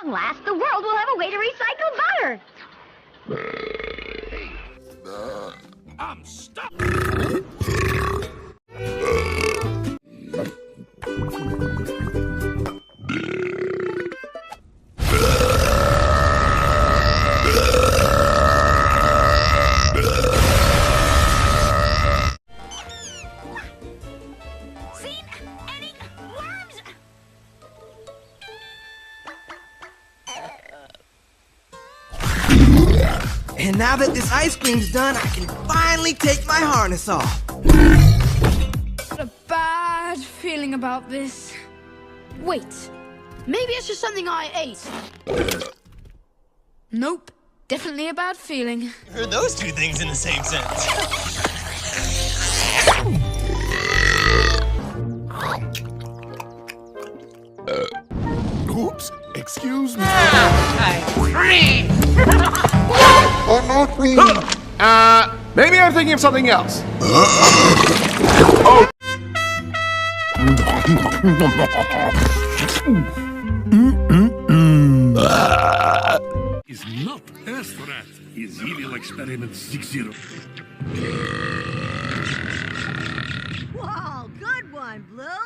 Long last, the world will have a way to recycle butter. I'm stuck. Seen any worms? And now that this ice cream's done, I can finally take my harness off. Got a bad feeling about this. Wait, maybe it's just something I ate. Nope, definitely a bad feeling. Heard those two things in the same sentence. Oops, excuse me. Maybe I'm thinking of something else. Is not Earth rat. Is evil experiment 60. Whoa, good one, Blue.